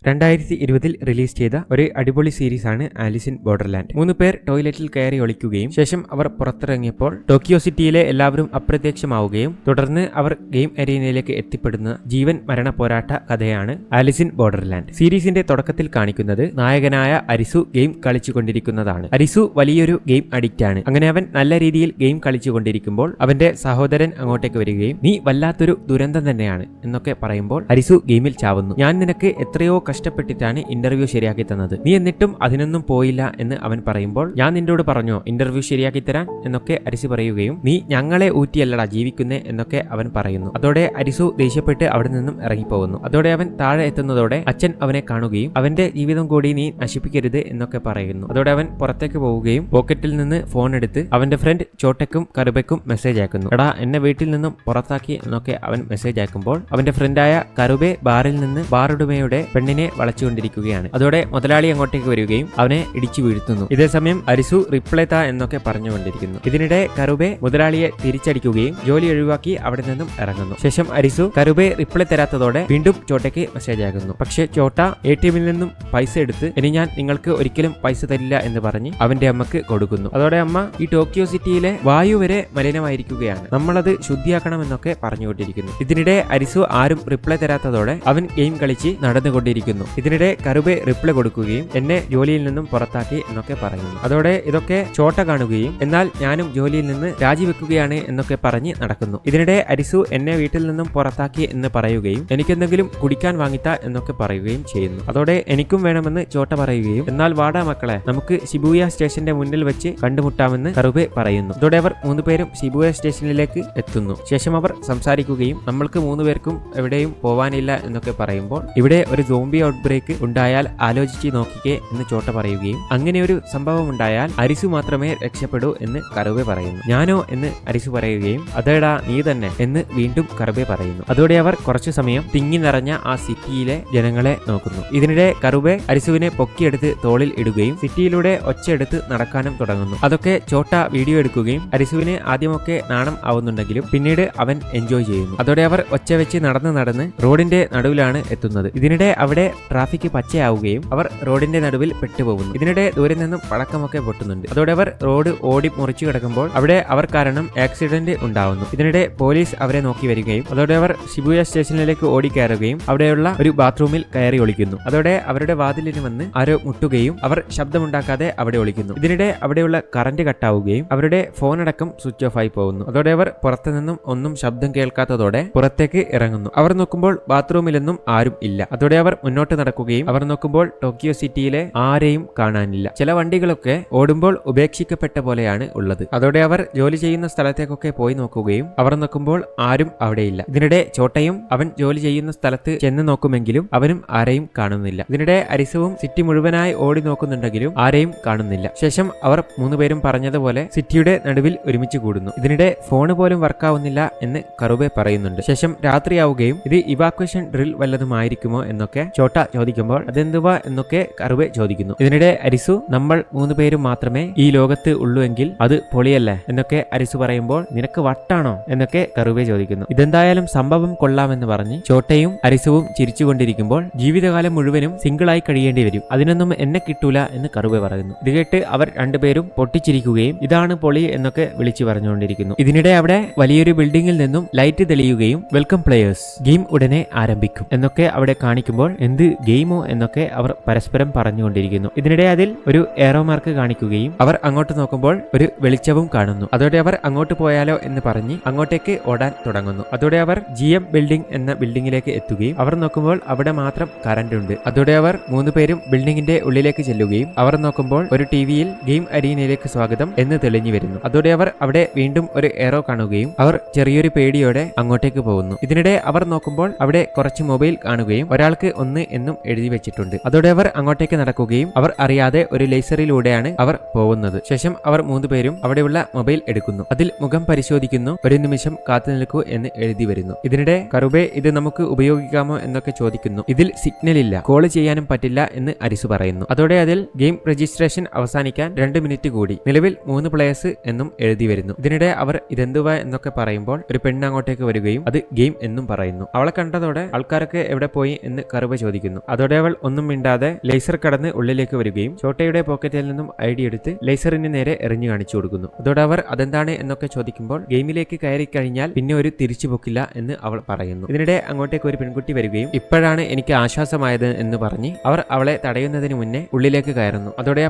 2020 release ചെയ്ത ഒരു അടിപൊളി സീരീസ് ആണ് ആലിസ് ഇൻ ബോർഡർലാൻഡ്. 3 പേർ ടോയ്ലറ്റിൽ കയറി ഒളിക്കുകയും ശേഷം അവർ പുറത്തിറങ്ങിയപ്പോൾ ടോക്കിയോ സിറ്റിയിലെ എല്ലാവരും അപ്രത്യക്ഷമാവുകയും തുടർന്ന് അവർ ഗെയിം അരീനയിലേക്ക് എത്തിപ്പെടുന്ന ജീവൻ മരണ പോരാട്ട കഥയാണ് ആലിസ് ഇൻ ബോർഡർലാൻഡ്. സീരീസിന്റെ തുടക്കത്തിൽ കാണിക്കുന്നത് നായകനായ അരിസു ഗെയിം കളിച്ചുകൊണ്ടിരിക്കുന്നതാണ്. അരിസു വലിയൊരു ഗെയിം അഡിക്റ്റ് ആണ്. അങ്ങനെ അവൻ നല്ല രീതിയിൽ ഗെയിം കളിച്ചുകൊണ്ടിരിക്കുമ്പോൾ അവന്റെ സഹോദരൻ അങ്ങോട്ടേക്ക് വരികയും നീ വല്ലാത്തൊരു ദുരന്തം തന്നെയാണ് എന്നൊക്കെ പറയുമ്പോൾ അരിസു ഗെയിമിൽ ചാവുന്നു. ഞാൻ നിനക്ക് എത്രയോ കഷ്ടപ്പെട്ടിട്ടാണ് ഇന്റർവ്യൂ ശരിയാക്കി തന്നത്, നീ എന്നിട്ടും അതിനൊന്നും പോയില്ല എന്ന് അവൻ പറയുമ്പോൾ ഞാൻ നിന്നോട് പറഞ്ഞോ ഇന്റർവ്യൂ ശരിയാക്കി തരാൻ എന്നൊക്കെ അരിസു പറയുകയും നീ ഞങ്ങളെ ഊറ്റിയല്ലടാ ജീവിക്കുന്നേ എന്നൊക്കെ അവൻ പറയുന്നു. അതോടെ അരിസു ദേഷ്യപ്പെട്ട് അവിടെ നിന്നും ഇറങ്ങിപ്പോകുന്നു. അതോടെ അവൻ താഴെ എത്തുന്നതോടെ അച്ഛൻ അവനെ കാണുകയും അവന്റെ ജീവിതം കൂടി നീ നശിപ്പിക്കരുത് എന്നൊക്കെ പറയുന്നു. അതോടെ അവൻ പുറത്തേക്ക് പോവുകയും പോക്കറ്റിൽ നിന്ന് ഫോൺ എടുത്ത് അവന്റെ ഫ്രണ്ട് ചോട്ടയ്ക്കും കറുബയ്ക്കും മെസ്സേജ് അയക്കുന്നു. എടാ എന്നെ വീട്ടിൽ നിന്നും പുറത്താക്കി എന്നൊക്കെ അവൻ മെസ്സേജ് അയക്കുമ്പോൾ അവന്റെ ഫ്രണ്ടായ കറുബെ ബാറിൽ നിന്ന് ബാറുടമയുടെ പെണ്ണിനെ വളച്ചുകൊണ്ടിരിക്കുകയാണ്. അതോടെ മുതലാളി അങ്ങോട്ടേക്ക് വരികയും അവനെ ഇടിച്ചു വീഴ്ത്തുന്നു. ഇതേസമയം അരിസു റിപ്ലൈ താ എന്നൊക്കെ പറഞ്ഞുകൊണ്ടിരിക്കുന്നു. ഇതിനിടെ കറുബെ മുതലാളിയെ തിരിച്ചടിക്കുകയും ജോലി ഒഴിവാക്കി അവിടെ നിന്നും ഇറങ്ങുന്നു. ശേഷം അരിസു കറുബെ റിപ്ലൈ തരാത്തതോടെ വീണ്ടും ചോട്ടയ്ക്ക് മെസ്സേജ് അയക്കുന്നു. പക്ഷേ ചോട്ട ATM-ൽ നിന്നും പൈസ എടുത്ത് ഇനി ഞാൻ നിങ്ങൾക്ക് ഒരിക്കലും പൈസ തരില്ല എന്ന് പറഞ്ഞ് അവന്റെ അമ്മക്ക് കൊടുക്കുന്നു. അതോടെ അമ്മ ഈ ടോക്കിയോ സിറ്റിയിലെ വായു വരെ മലിനമായിരിക്കുകയാണ്, നമ്മളത് ശുദ്ധിയാക്കണമെന്നൊക്കെ പറഞ്ഞുകൊണ്ടിരിക്കുന്നു. ഇതിനിടെ അരിസു ആരും റിപ്ലൈ തരാത്തതോടെ അവൻ ഗെയിം കളിച്ച് നടന്നുകൊണ്ടിരിക്കുന്നു. ഇതിനിടെ കറുബെ റിപ്ലൈ കൊടുക്കുകയും എന്നെ ജോലിയിൽ നിന്നും പുറത്താക്കി എന്നൊക്കെ പറയുന്നു. അതോടെ ഇതൊക്കെ ചോട്ട കാണുകയും എന്നാൽ ഞാനും ജോലിയിൽ നിന്ന് രാജിവെക്കുകയാണ് എന്നൊക്കെ പറഞ്ഞ് നടക്കുന്നു. ഇതിനിടെ അരിസു എന്നെ വീട്ടിൽ നിന്നും പുറത്താക്കി എന്ന് പറയുകയും എനിക്കെന്തെങ്കിലും കുടിക്കാൻ വാങ്ങിത്ത എന്നൊക്കെ പറയുകയും ചെയ്യുന്നു. അതോടെ എനിക്കും വേണമെന്ന് ചോട്ട പറയുകയും എന്നാൽ വാടാ മക്കളെ നമുക്ക് ഷിബുയ സ്റ്റേഷന്റെ മുന്നിൽ വെച്ച് കണ്ടുമുട്ടാമെന്ന് കറുബെ പറയുന്നു. അതോടെ അവർ 3 പേരും ഷിബുയ സ്റ്റേഷനിലേക്ക് എത്തുന്നു. ശേഷം അവർ സംസാരിക്കുകയും നമ്മൾക്ക് 3 പേർക്കും എവിടെയും പോവാനില്ല എന്നൊക്കെ പറയുമ്പോൾ ഇവിടെ ഒരു സോംബി ഔട്ട് ബ്രേക്ക് ഉണ്ടായാൽ ആലോചിച്ച് നോക്കിക്കേ എന്ന് ചോട്ട പറയുകയും അങ്ങനെ ഒരു സംഭവം ഉണ്ടായാൽ അരിസു മാത്രമേ രക്ഷപ്പെടൂ എന്ന് കറുബെ പറയുന്നു. ഞാനോ എന്ന് അരിസു പറയുകയും അതേടാ നീ തന്നെ എന്ന് വീണ്ടും കറുബെ പറയുന്നു. അതോടെ അവർ കുറച്ചു സമയം തിങ്ങി നിറഞ്ഞ ആ സിറ്റിയിലെ ജനങ്ങളെ നോക്കുന്നു. ഇതിനിടെ കറുബെ അരിസുവിനെ പൊക്കിയെടുത്ത് തോളിൽ ഇടുകയും സിറ്റിയിലൂടെ ഒച്ചയെടുത്ത് നടക്കാനും തുടങ്ങുന്നു. അതൊക്കെ ചോട്ട വീഡിയോ എടുക്കുകയും അരിസുവിന് ആദ്യമൊക്കെ നാണം ആവുന്നുണ്ടെങ്കിലും പിന്നീട് അവൻ എൻജോയ് ചെയ്യുന്നു. അതോടെ അവർ ഒച്ച വെച്ച് നടന്ന് റോഡിന്റെ നടുവിലാണ് എത്തുന്നത്. ഇതിനിടെ അവിടെ ട്രാഫിക് പച്ചയാവുകയും അവർ റോഡിന്റെ നടുവിൽ പെട്ടുപോകുന്നു. ഇതിനിടെ ദൂരെ നിന്നും പടക്കമൊക്കെ പൊട്ടുന്നുണ്ട്. അതോടെ അവർ റോഡ് ഓടി മുറിച്ചു കിടക്കുമ്പോൾ അവിടെ അവർ കാരണം ആക്സിഡന്റ് ഉണ്ടാവുന്നു. ഇതിനിടെ പോലീസ് അവരെ നോക്കി വരികയും അതോടെ അവർ ഷിബുയ സ്റ്റേഷനിലേക്ക് ഓടിക്കയറുകയും അവിടെയുള്ള ഒരു ബാത്റൂമിൽ കയറി ഒളിക്കുന്നു. അതോടെ അവരുടെ വാതിലിന് വന്ന് ആരോ മുട്ടുകയും അവർ ശബ്ദമുണ്ടാക്കാതെ അവിടെ ഒളിക്കുന്നു. ഇതിനിടെ അവിടെയുള്ള കറന്റ് കട്ടാവുകയും അവരുടെ ഫോൺ അടക്കം സ്വിച്ച് ഓഫ് ആയി പോകുന്നു. അതോടെ അവർ പുറത്തു നിന്നും ഒന്നും ശബ്ദം കേൾക്കാത്തതോടെ പുറത്തേക്ക് ഇറങ്ങുന്നു. അവർ നോക്കുമ്പോൾ ബാത്റൂമിലൊന്നും ആരും ഇല്ല. അതോടെ അവർ മുന്നോട്ട് നടക്കുകയും അവർ നോക്കുമ്പോൾ ടോക്കിയോ സിറ്റിയിലെ ആരെയും കാണാനില്ല. ചില വണ്ടികളൊക്കെ ഓടുമ്പോൾ ഉപേക്ഷിക്കപ്പെട്ട പോലെയാണ് ഉള്ളത്. അതോടെ അവർ ജോലി ചെയ്യുന്ന സ്ഥലത്തേക്കൊക്കെ പോയി നോക്കുകയും അവർ നോക്കുമ്പോൾ ആരും അവിടെയില്ല. ഇതിനിടെ ചോട്ടയും അവൻ ജോലി ചെയ്യുന്ന സ്ഥലത്ത് ചെന്ന് നോക്കുമെങ്കിലും അവനും ആരെയും കാണുന്നില്ല. ഇതിനിടെ അരിസവും സിറ്റി മുഴുവനായി ഓടി നോക്കുന്നുണ്ടെങ്കിലും ആരെയും കാണുന്നില്ല. ശേഷം അവർ 3 പേരും പറഞ്ഞതുപോലെ സിറ്റിയുടെ നടുവിൽ ഒരുമിച്ച് കൂടുന്നു. ഇതിനിടെ ഫോണ് പോലും വർക്കാവുന്നില്ല എന്ന് കറുബെ പറയുന്നുണ്ട്. ശേഷം രാത്രിയാവുകയും ഇത് ഇവാക്വേഷൻ ഡ്രിൽ വല്ലതുമായിരിക്കുമോ എന്നൊക്കെ ചോട്ട ചോദിക്കുമ്പോൾ അതെന്തുവാ എന്നൊക്കെ കറുബെ ചോദിക്കുന്നു. ഇതിനിടെ അരിസു നമ്മൾ 3 പേരും മാത്രമേ ഈ ലോകത്ത് ഉള്ളൂ എങ്കിൽ അത് പൊളിയല്ലേ എന്നൊക്കെ അരിസു പറയുമ്പോൾ നിനക്ക് വട്ടാണോ എന്നൊക്കെ കറുബെ ചോദിക്കുന്നു. ഇതെന്തായാലും സംഭവം കൊള്ളാമെന്ന് പറഞ്ഞ് ചോട്ടയും അരിസുവും ചിരിച്ചുകൊണ്ടിരിക്കുമ്പോൾ ജീവിതകാലം മുഴുവനും സിംഗിളായി കഴിയേണ്ടി വരും, അതിനൊന്നും എന്നെ കിട്ടൂല എന്ന് കറുബെ പറയുന്നു. ഇത് കേട്ട് അവർ 2 പേരും പൊട്ടിച്ചിരിക്കുകയും ഇതാണ് പൊളി എന്നൊക്കെ വിളിച്ചു പറഞ്ഞുകൊണ്ടിരിക്കുന്നു. ഇതിനിടെ അവിടെ വലിയൊരു ബിൽഡിംഗിൽ നിന്നും ലൈറ്റ് തെളിയുകയും വെൽക്കം പ്ലേയേഴ്സ് ഗെയിം ഉടനെ ആരംഭിക്കും എന്നൊക്കെ അവിടെ കാണിക്കുമ്പോൾ എന്ത് ഗെയിമോ എന്നൊക്കെ അവർ പരസ്പരം പറഞ്ഞുകൊണ്ടിരിക്കുന്നു. ഇതിനിടെ അതിൽ ഒരു ഏറോ മാർക്ക് കാണിക്കുകയും അവർ അങ്ങോട്ട് നോക്കുമ്പോൾ ഒരു വെളിച്ചവും കാണുന്നു. അതോടെ അവർ അങ്ങോട്ട് പോയാലോ എന്ന് പറഞ്ഞ് അങ്ങോട്ടേക്ക് ഓടാൻ തുടങ്ങുന്നു. അതോടെ അവർ GM ബിൽഡിംഗ് എന്ന ബിൽഡിംഗിലേക്ക് എത്തുകയും അവർ നോക്കുമ്പോൾ അവിടെ മാത്രം കറന്റ് ഉണ്ട്. അതോടെ അവർ 3 പേരും ബിൽഡിംഗിന്റെ ഉള്ളിലേക്ക് ചെല്ലുകയും അവർ നോക്കുമ്പോൾ ഒരു ടിവിയിൽ ഗെയിം അരീനയിലേക്ക് സ്വാഗതം എന്ന് തെളിഞ്ഞു വരുന്നു. അതോടെ അവർ അവിടെ വീണ്ടും ഒരു ഏറോ കാണുകയും അവർ ചെറിയൊരു പേടിയോടെ അങ്ങോട്ടേക്ക് പോകുന്നു. ഇതിനിടെ അവർ നോക്കുമ്പോൾ അവിടെ കുറച്ച് മൊബൈൽ കാണുകയും ഒരാൾക്ക് 1 എന്നും എഴുതി വെച്ചിട്ടുണ്ട്. അതോടെ അവർ അങ്ങോട്ടേക്ക് നടക്കുകയും അവർ അറിയാതെ ഒരു ലേസറിലൂടെയാണ് അവർ പോകുന്നത്. ശേഷം അവർ 3 പേരും അവിടെയുള്ള മൊബൈൽ എടുക്കുന്നു. അതിൽ മുഖം പരിശോധിക്കുന്നു. ഒരു നിമിഷം കാത്തു നിൽക്കൂ എന്ന് എഴുതി വരുന്നു. ഇതിനിടെ കറുബെ ഇത് നമുക്ക് ഉപയോഗിക്കാമോ എന്നൊക്കെ ചോദിക്കുന്നു. ഇതിൽ സിഗ്നൽ ഇല്ല, കോൾ ചെയ്യാനും പറ്റില്ല എന്ന് അരിസു പറയുന്നു. അതോടെ അതിൽ ഗെയിം രജിസ്ട്രേഷൻ അവസാനിക്കാൻ 2 മിനിറ്റ് കൂടി, നിലവിൽ 3 പ്ലേയേഴ്സ് എന്നും എഴുതി വരുന്നു. ഇതിനിടെ അവർ ഇതെന്തുവാ എന്നൊക്കെ പറയുമ്പോൾ ഒരു പെണ്ണ് അങ്ങോട്ടേക്ക് വരികയും അത് ഗെയിം എന്നും പറയുന്നു. അവളെ കണ്ടതോടെ ആൾക്കാരൊക്കെ എവിടെ പോയി എന്ന് കറുബെ ചോദിക്കുന്നു. ചോദിക്കുന്നു. അതോടെ അവൾ ഒന്നും മിണ്ടാതെ ലേസർ കടന്ന് ഉള്ളിലേക്ക് വരികയും ചോട്ടയുടെ പോക്കറ്റിൽ നിന്നും ഐഡി എടുത്ത് ലേസറിന് നേരെ എറിഞ്ഞു കാണിച്ചു കൊടുക്കുന്നു. അതോടെ അവർ അതെന്താണ് എന്നൊക്കെ ചോദിക്കുമ്പോൾ ഗെയിമിലേക്ക് കയറി കഴിഞ്ഞാൽ പിന്നെ ഒരു തിരിച്ചുപോക്കില്ല എന്ന് അവൾ പറയുന്നു. ഇതിനിടെ അങ്ങോട്ടേക്ക് ഒരു പെൺകുട്ടി വരികയും ഇപ്പോഴാണ് എനിക്ക് ആശ്വാസമായത് എന്ന് പറഞ്ഞ് അവർ അവളെ തടയുന്നതിന് മുന്നേ ഉള്ളിലേക്ക് കയറുന്നു. അതോടെ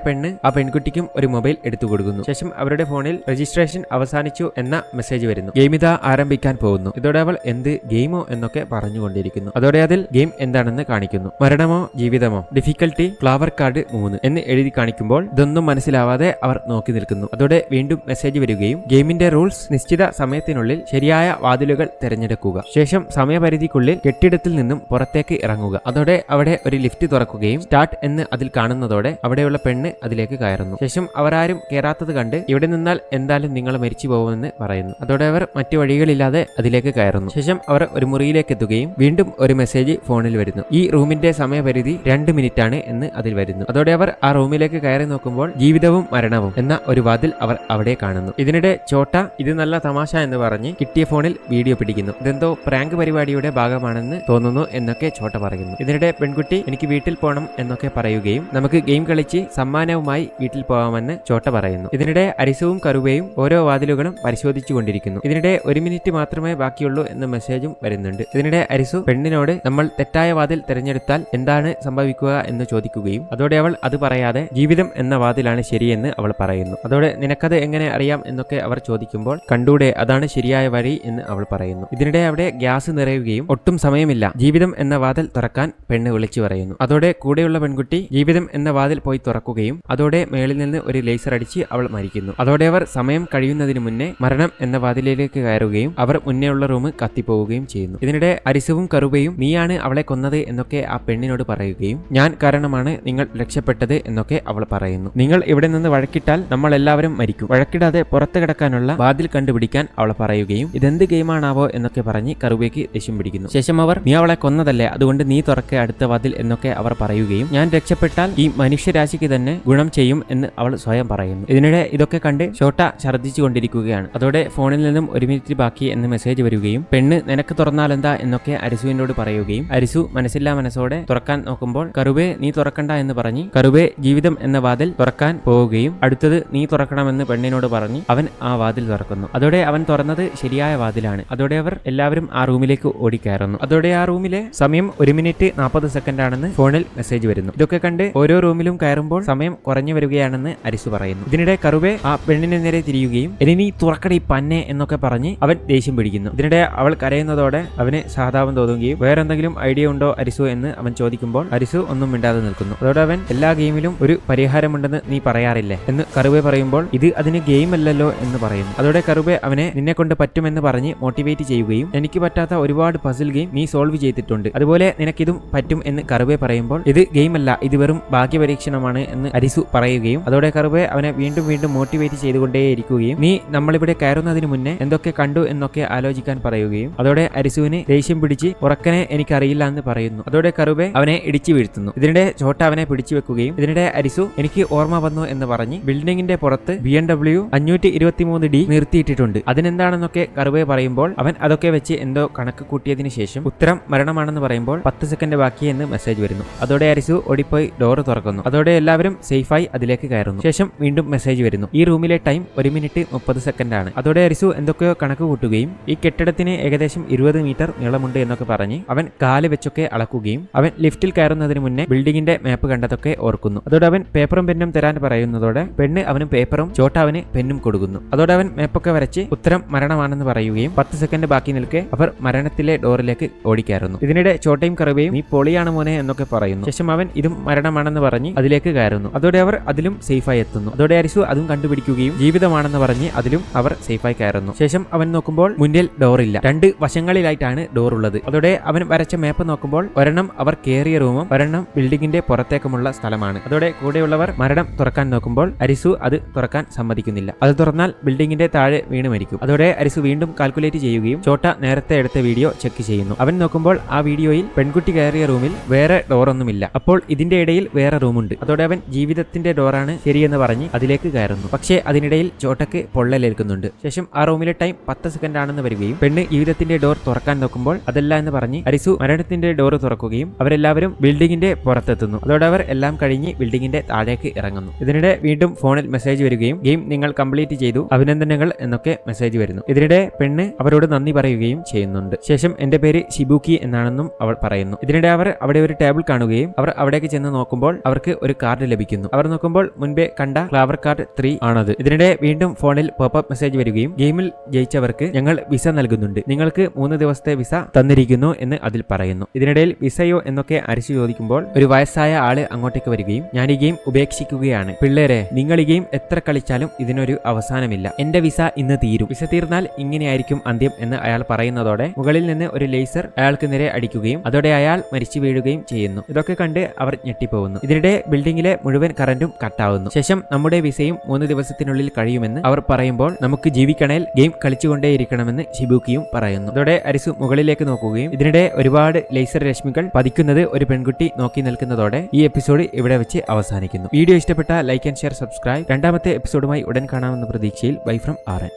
ആ പെൺകുട്ടിക്കും ഒരു മൊബൈൽ എടുത്തു കൊടുക്കുന്നു. ശേഷം അവരുടെ ഫോണിൽ രജിസ്ട്രേഷൻ അവസാനിച്ചു എന്ന മെസ്സേജ് വരുന്നു. ഗെയിം ഇതാ ആരംഭിക്കാൻ പോകുന്നു. ഇതോടെ അവൾ എന്ത് ഗെയിമോ എന്നൊക്കെ പറഞ്ഞുകൊണ്ടിരിക്കുന്നു. അതോടെ അതിൽ ഗെയിം എന്താണെന്ന് കാണിക്കുന്നു. മരണമോ ജീവിതമോ, ഡിഫിക്കൽട്ടി ഫ്ലവർ കാർഡ് 3 എന്ന് എഴുതി കാണിക്കുമ്പോൾ ഇതൊന്നും മനസ്സിലാവാതെ അവർ നോക്കി നിൽക്കുന്നു. അതോടെ വീണ്ടും മെസ്സേജ് വരികയും ഗെയിമിന്റെ റൂൾസ് നിശ്ചിത സമയത്തിനുള്ളിൽ ശരിയായ വാതിലുകൾ തിരഞ്ഞെടുക്കുക, ശേഷം സമയപരിധിക്കുള്ളിൽ കെട്ടിടത്തിൽ നിന്നും പുറത്തേക്ക് ഇറങ്ങുക. അതോടെ അവിടെ ഒരു ലിഫ്റ്റ് തുറക്കുകയും സ്റ്റാർട്ട് എന്ന് അതിൽ കാണുന്നതോടെ അവിടെയുള്ള പെണ്ണ് അതിലേക്ക് കയറുന്നു. ശേഷം അവരാരും കയറാത്തത് കണ്ട് ഇവിടെ നിന്നാൽ എന്തായാലും നിങ്ങൾ മരിച്ചു പോകുമെന്ന് പറയുന്നു. അതോടെ അവർ മറ്റു വഴികളില്ലാതെ അതിലേക്ക് കയറുന്നു. ശേഷം അവർ ഒരു മുറിയിലേക്ക് എത്തുകയും വീണ്ടും ഒരു മെസ്സേജ് ഫോണിൽ വരുന്നു. ഈ റൂമിന്റെ സമയപരിധി 2 മിനിറ്റാണ് എന്ന് അതിൽ വരുന്നു. അതോടെ അവർ ആ റൂമിലേക്ക് കയറി നോക്കുമ്പോൾ ജീവിതവും മരണവും എന്ന ഒരു വാതിൽ അവർ അവിടെ കാണുന്നു. ഇതിനിടെ ചോട്ട ഇത് നല്ല തമാശ എന്ന് പറഞ്ഞ് കിട്ടിയ ഫോണിൽ വീഡിയോ പിടിക്കുന്നു. ഇതെന്തോ പ്രാങ്ക് പരിപാടിയുടെ ഭാഗമാണെന്ന് തോന്നുന്നു എന്നൊക്കെ ചോട്ട പറയുന്നു. ഇതിനിടെ പെൺകുട്ടി എനിക്ക് വീട്ടിൽ പോകണം എന്നൊക്കെ പറയുകയും നമുക്ക് ഗെയിം കളിച്ച് സമ്മാനവുമായി വീട്ടിൽ പോകാമെന്ന് ചോട്ട പറയുന്നു. ഇതിനിടെ അരിസുവും കറുവയും ഓരോ വാതിലുകളും പരിശോധിച്ചുകൊണ്ടിരിക്കുന്നു. ഇതിനിടെ 1 മിനിറ്റ് മാത്രമേ ബാക്കിയുള്ളൂ എന്ന മെസ്സേജും വരുന്നുണ്ട്. ഇതിനിടെ അരിസു പെണ്ണിനോട് നമ്മൾ തെറ്റായ വാതിൽ തിരഞ്ഞെടുത്താൽ എന്താണ് സംഭവിക്കുക എന്ന് ചോദിക്കുകയും അതോടെ അവൾ അത് പറയാതെ ജീവിതം എന്ന വാതിലാണ് ശരിയെന്ന് അവൾ പറയുന്നു. അതോടെ നിനക്കത് എങ്ങനെ അറിയാം എന്നൊക്കെ അവർ ചോദിക്കുമ്പോൾ കണ്ടൂടെ അതാണ് ശരിയായ വഴി എന്ന് അവൾ പറയുന്നു. ഇതിനിടെ അവിടെ ഗ്യാസ് നിറയുകയും ഒട്ടും സമയമില്ല ജീവിതം എന്ന വാതിൽ തുറക്കാൻ പെണ്ണ് വിളിച്ചു പറയുന്നു. അതോടെ കൂടെയുള്ള പെൺകുട്ടി ജീവിതം എന്ന വാതിൽ പോയി തുറക്കുകയും അതോടെ മേളിൽ നിന്ന് ഒരു ലേസർ അടിച്ച് അവൾ മരിക്കുന്നു. അതോടെ അവർ സമയം കഴിയുന്നതിന് മുന്നേ മരണം എന്ന വാതിലിലേക്ക് കയറുകയും അവർ മുന്നേ ഉള്ള റൂം കത്തിപ്പോവുകയും ചെയ്യുന്നു. ഇതിനിടെ അരിസുവും കറുവയും നീയാണ് അവളെ കൊന്നത് എന്നൊക്കെ ആ പെണ്ണിനോട് പറയുകയും ഞാൻ കാരണമാണ് നിങ്ങൾ രക്ഷപ്പെട്ടത് എന്നൊക്കെ അവൾ പറയുന്നു. നിങ്ങൾ ഇവിടെ നിന്ന് വഴക്കിട്ടാൽ നമ്മൾ എല്ലാവരും മരിക്കും, വഴക്കിടാതെ പുറത്തു കിടക്കാനുള്ള വാതിൽ കണ്ടുപിടിക്കാൻ അവൾ പറയുകയും ഇതെന്ത് ഗെയിമാണാവോ എന്നൊക്കെ പറഞ്ഞ് കറുവയ്ക്ക് ദേഷ്യം പിടിക്കുന്നു. ശേഷം അവർ നീ അവളെ കൊന്നതല്ലേ, അതുകൊണ്ട് നീ തുറക്കെ അടുത്ത വാതിൽ എന്നൊക്കെ അവർ പറയുകയും ഞാൻ രക്ഷപ്പെട്ടാൽ ഈ മനുഷ്യരാശിക്ക് തന്നെ ഗുണം ചെയ്യും എന്ന് അവൾ സ്വയം പറയുന്നു. ഇതിനിടെ ഇതൊക്കെ കണ്ട് ചോട്ട ഛർദ്ദിച്ചു കൊണ്ടിരിക്കുകയാണ്. അതോടെ ഫോണിൽ നിന്നും 1 മിനിറ്റ് ബാക്കി എന്ന് മെസ്സേജ് വരികയും പെണ്ണ് നിനക്ക് തുറന്നാലെന്താ എന്നൊക്കെ അരിസുവിനോട് പറയുകയും അരിസു മനസ്സില്ലാ മനസ്സോടെ തുറക്കാൻ നോക്കുമ്പോൾ കറുവേ നീ തുറക്കണ്ട എന്ന് പറഞ്ഞ് കറുവേ ജീവിതം എന്ന വാതിൽ തുറക്കാൻ പോവുകയും അടുത്തത് നീ തുറക്കണമെന്ന് പെണ്ണിനോട് പറഞ്ഞ് അവൻ ആ വാതിൽ തുറക്കുന്നു. അതോടെ അവൻ തുറന്നത് ശരിയായ വാതിലാണ്. അതോടെ അവർ എല്ലാവരും ആ റൂമിലേക്ക് ഓടിക്കയറുന്നു. അതോടെ ആ റൂമിലെ സമയം 1 മിനിറ്റ് 40 സെക്കൻഡ് ആണെന്ന് ഫോണിൽ മെസ്സേജ് വരുന്നു. ഇതൊക്കെ കണ്ട് ഓരോ റൂമിലും കയറുമ്പോൾ സമയം കുറഞ്ഞു വരികയാണെന്ന് അരിസു പറയുന്നു. ഇതിനിടെ കറുവെ ആ പെണ്ണിന് നേരെ തിരിയുകയും ഇനി നീ തുറക്കടി പന്നെ എന്നൊക്കെ പറഞ്ഞ് അവൻ ദേഷ്യം പിടിക്കുന്നു. ഇതിനിടെ അവൾ കരയുന്നതോടെ അവന് സഹതാപം തോന്നുകയും വേറെന്തെങ്കിലും ഐഡിയ ഉണ്ടോ അരിസു എന്ന് അവൻ ചോദിക്കുമ്പോൾ അരിസു ഒന്നും മിണ്ടാതെ നിൽക്കുന്നു. അതോടെ അവൻ എല്ലാ ഗെയിമിലും ഒരു പരിഹാരമുണ്ടെന്ന് നീ പറയാറില്ലേ എന്ന് കറുവെ പറയുമ്പോൾ ഇത് അതിന് ഗെയിം അല്ലല്ലോ എന്ന് പറയുന്നു. അതോടെ കറുവെ അവനെ നിന്നെ കൊണ്ട് പറ്റുമെന്ന് പറഞ്ഞ് മോട്ടിവേറ്റ് ചെയ്യുകയും എനിക്ക് പറ്റാത്ത ഒരുപാട് പസിൽ ഗെയിം നീ സോൾവ് ചെയ്തിട്ടുണ്ട്, അതുപോലെ നിനക്കിതും പറ്റും എന്ന് കറുവെ പറയുമ്പോൾ ഇത് ഗെയിം അല്ല, ഇത് വെറും ഭാഗ്യപരീക്ഷണമാണ് എന്ന് അരിസു പറയുകയും അതോടെ കറുവെ അവനെ വീണ്ടും വീണ്ടും മോട്ടിവേറ്റ് ചെയ്തുകൊണ്ടേയിരിക്കുകയും നീ നമ്മളിവിടെ കയറുന്നതിന് മുന്നേ എന്തൊക്കെ കണ്ടു എന്നൊക്കെ ആലോചിക്കാൻ പറയുകയും അതോടെ അരിസുവിന് ദേഷ്യം പിടിച്ച് ഉറക്കനെ എനിക്കറിയില്ല എന്ന് പറയുന്നു. അതോടെ കറുവെ അവനെ ഇടിച്ചു വീഴ്ത്തുന്നു. ഇതിനിടെ ചോട്ട അവനെ പിടിച്ചു വെക്കുകയും ഇതിനിടെ അരിസു എനിക്ക് ഓർമ്മ വന്നു എന്ന് പറഞ്ഞ് ബിൽഡിംഗിന്റെ പുറത്ത് BMW 523D നിർത്തിയിട്ടിട്ടുണ്ട്, അതിനെന്താണെന്നൊക്കെ കറുവെ പറയുമ്പോൾ അവൻ അതൊക്കെ വെച്ച് എന്തോ കണക്ക് കൂട്ടിയതിനു ശേഷം ഉത്തരം മരണമാണെന്ന് പറയുമ്പോൾ 10 സെക്കൻഡ് ബാക്കി എന്ന് മെസ്സേജ് വരുന്നു. അതോടെ അരിസു ഓടിപ്പോയി ഡോർ തുറക്കുന്നു. അതോടെ എല്ലാവരും സേഫായി അതിലേക്ക് കയറുന്നു. ശേഷം വീണ്ടും മെസ്സേജ് വരുന്നു. ഈ റൂമിലെ ടൈം 1 മിനിറ്റ് 30 സെക്കൻഡ് ആണ്. അതോടെ അരിസു എന്തൊക്കെയോ കണക്ക് കൂട്ടുകയും ഈ കെട്ടിടത്തിന് ഏകദേശം 20 മീറ്റർ നീളമുണ്ട് എന്നൊക്കെ പറഞ്ഞ് അവൻ കാല് വെച്ചൊക്കെ അളക്കുകയും അവൻ ലിഫ്റ്റിൽ കയറുന്നതിന് മുന്നേ ബിൽഡിംഗിന്റെ മാപ്പ് കണ്ടതൊക്കെ ഓർക്കുന്നു. അതോടെ അവൻ പേപ്പറും പെന്നും തരാൻ പറയുന്നതോടെ പെണ്ണ് അവനും പേപ്പറും ചോട്ട അവന് പെന്നും കൊടുക്കുന്നു. അതോടെ അവൻ മാപ്പൊക്കെ വരച്ച് ഉത്തരം മരണമാണെന്ന് പറയുകയും 10 സെക്കൻഡ് ബാക്കി നിൽക്കെ അവർ മരണത്തിലെ ഡോറിലേക്ക് ഓടിക്കയറുന്നു. ഇതിനിടെ ചോട്ടയും കറുവയും നീ പൊളിയാണ് മോനെ എന്നൊക്കെ പറയുന്നു. ശേഷം അവൻ ഇതും മരണമാണെന്ന് പറഞ്ഞ് അതിലേക്ക് കയറുന്നു. അതോടെ അവർ അതിലും സേഫായി എത്തുന്നു. അതോടെ അരിസു അതും കണ്ടുപിടിക്കുകയും ജീവിതമാണെന്ന് പറഞ്ഞ് അതിലും അവർ സേഫായി കയറുന്നു. ശേഷം അവൻ നോക്കുമ്പോൾ മുന്നിൽ ഡോറില്ല, 2 വശങ്ങളിലായിട്ടാണ് ഡോർ ഉള്ളത്. അതോടെ അവൻ വരച്ച മാപ്പ് നോക്കുമ്പോൾ ഒരെണ്ണം അവർ കയറിയ റൂമും ഒരെണ്ണം ബിൽഡിംഗിന്റെ പുറത്തേക്കുമുള്ള സ്ഥലമാണ്. അതോടെ കൂടെയുള്ളവർ മരണം തുറക്കാൻ നോക്കുമ്പോൾ അരിസു അത് തുറക്കാൻ സമ്മതിക്കുന്നില്ല. അത് തുറന്നാൽ ബിൽഡിംഗിന്റെ താഴെ വീണ് മരിക്കും. അതോടെ അരിസു വീണ്ടും കാൽക്കുലേറ്റ് ചെയ്യുകയും ചോട്ട നേരത്തെ എടുത്ത വീഡിയോ ചെക്ക് ചെയ്യുന്നു. അവൻ നോക്കുമ്പോൾ ആ വീഡിയോയിൽ പെൺകുട്ടി കയറിയ റൂമിൽ വേറെ ഡോറൊന്നുമില്ല. അപ്പോൾ ഇതിന്റെ ഇടയിൽ വേറെ റൂമുണ്ട്. അതോടെ അവൻ ജീവിതത്തിന്റെ ഡോറാണ് ശരിയെന്ന് പറഞ്ഞ് അതിലേക്ക് കയറുന്നു. പക്ഷേ അതിനിടയിൽ ചോട്ടക്ക് പൊള്ളലേൽക്കുന്നുണ്ട്. ശേഷം ആ റൂമിലെ ടൈം 10 സെക്കൻഡ് ആണെന്ന് വരികയും പെണ്ണ് ജീവിതത്തിന്റെ ഡോർ തുറക്കാൻ നോക്കുമ്പോൾ അതല്ല എന്ന് പറഞ്ഞ് അരിസു മരണത്തിന്റെ ഡോർ തുറക്കുകയും ഉണ്ടാവുകയും അവരെല്ലാവരും ബിൽഡിങ്ങിന്റെ പുറത്തെത്തുന്നു. അതോടെ അവർ എല്ലാം കഴിഞ്ഞ് ബിൽഡിങ്ങിന്റെ താഴേക്ക് ഇറങ്ങുന്നു. ഇതിനിടെ വീണ്ടും ഫോണിൽ മെസ്സേജ് വരികയും ഗെയിം നിങ്ങൾ കംപ്ലീറ്റ് ചെയ്തു, അഭിനന്ദനങ്ങൾ എന്നൊക്കെ മെസ്സേജ് വരുന്നു. ഇതിനിടെ പെണ്ണ് അവരോട് നന്ദി പറയുകയും ചെയ്യുന്നുണ്ട്. ശേഷം എന്റെ പേര് ഷിബുക്കി എന്നാണെന്നും അവൾ പറയുന്നു. ഇതിനിടെ അവർ അവിടെ ഒരു ടേബിൾ കാണുകയും അവർ അവിടേക്ക് ചെന്ന് നോക്കുമ്പോൾ അവർക്ക് ഒരു കാർഡ് ലഭിക്കുന്നു. അവർ നോക്കുമ്പോൾ മുൻപേ കണ്ട ക്ലാവർ കാർഡ് 3 ആണത്. ഇതിനിടെ വീണ്ടും ഫോണിൽ പോപ്പപ്പ് മെസ്സേജ് വരികയും ഗെയിമിൽ ജയിച്ചവർക്ക് ഞങ്ങൾ വിസ നൽകുന്നുണ്ട്, നിങ്ങൾക്ക് 3 ദിവസത്തെ വിസ തന്നിരിക്കുന്നു എന്ന് അതിൽ പറയുന്നു. ഇതിനിടയിൽ വിസയോ എന്നൊക്കെ അരിച്ചു ചോദിക്കുമ്പോൾ ഒരു വയസ്സായ ആള് അങ്ങോട്ടേക്ക് വരികയും ഞാൻ ഈ ഗെയിം ഉപേക്ഷിക്കുകയാണ്, പിള്ളേരെ നിങ്ങൾ ഈ ഗെയിം എത്ര കളിച്ചാലും ഇതിനൊരു അവസാനമില്ല, എന്റെ വിസ ഇന്ന് തീരും, വിസ തീർന്നാൽ ഇങ്ങനെയായിരിക്കും അന്ത്യം എന്ന് അയാൾ പറയുന്നതോടെ മുകളിൽ നിന്ന് ഒരു ലേസർ അയാൾക്ക് നേരെ അടിക്കുകയും അതോടെ അയാൾ മരിച്ചു വീഴുകയും ചെയ്യുന്നു. ഇതൊക്കെ കണ്ട് അവർ ഞെട്ടിപ്പോകുന്നു. ഇതിനിടെ ബിൽഡിംഗിലെ മുഴുവൻ കറന്റും കട്ടാവുന്നു. ശേഷം നമ്മുടെ വിസയും 3 ദിവസത്തിനുള്ളിൽ കഴിയുമെന്ന് അവർ പറയുമ്പോൾ നമുക്ക് ജീവിക്കണേൽ ഗെയിം കളിച്ചുകൊണ്ടേയിരിക്കണമെന്ന് ഷിബുക്കിയും പറയുന്നു. ഇതോടെ അരിസു മുകളിലേക്ക് നോക്കുകയും ഇതിനിടെ ഒരുപാട് ലേസർ രശ്മികൾ പതിക്കുന്നത് ഒരു പെൺകുട്ടി നോക്കി നിൽക്കുന്നതോടെ ഈ എപ്പിസോഡ് ഇവിടെ വെച്ച് അവസാനിക്കുന്നു. വീഡിയോ ഇഷ്ടപ്പെട്ട ലൈക്ക് ആൻഡ് ഷെയർ, സബ്സ്ക്രൈബ്. രണ്ടാമത്തെ എപ്പിസോഡുമായി ഉടൻ കാണാമെന്ന പ്രതീക്ഷയിൽ ബൈ ഫ്രം ആർ എൻ.